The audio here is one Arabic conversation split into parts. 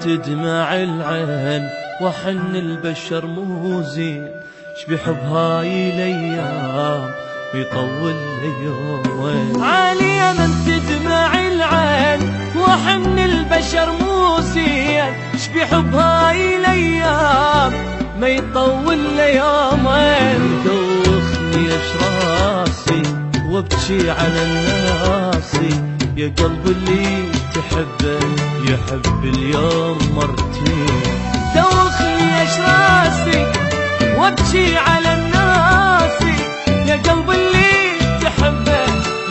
تدمع العين وحن البشر مو زين، شبيح بهاي الايام ويطول ليومين. عالية من تدمع العين وحن البشر مو زين، شبيح بهاي الايام ما يطول ليومين. يدوخني اشراسي وابكي على الناس، يا قلب اللي تحبه يحب اليوم مرتين. دوخني اشراسي وابكي على الناس، يا قلب اللي تحبه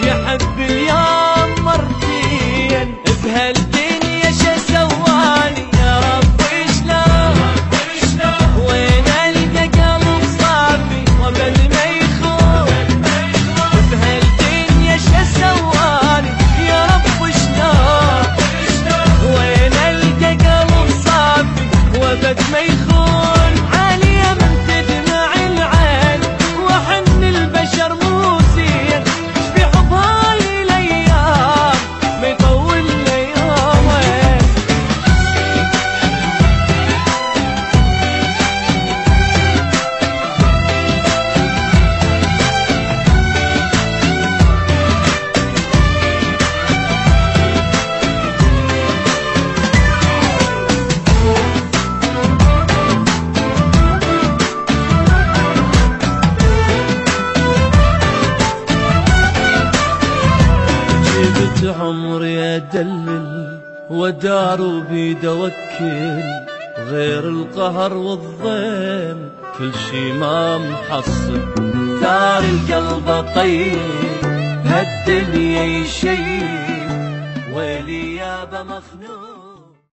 يحب اليوم مرتين. بهالدنيا شو سواني يا رب شلون، وين القى قلب صافي وابد ما يخون. بهالدنيا شو سواني يا رب شلون، وين القى قلب صافي وابد ما يخون. عالية من تدمع العين وحن البشر مو زين، شبيح بهاي الايام ما يطول ليومين. جبت عمري ادلل ودار بيد اوكل، غير القهر والضيم كل شي ما محصل. دار القلب طيب بهالدنيا يشيب، ويلي يابا مخنوق.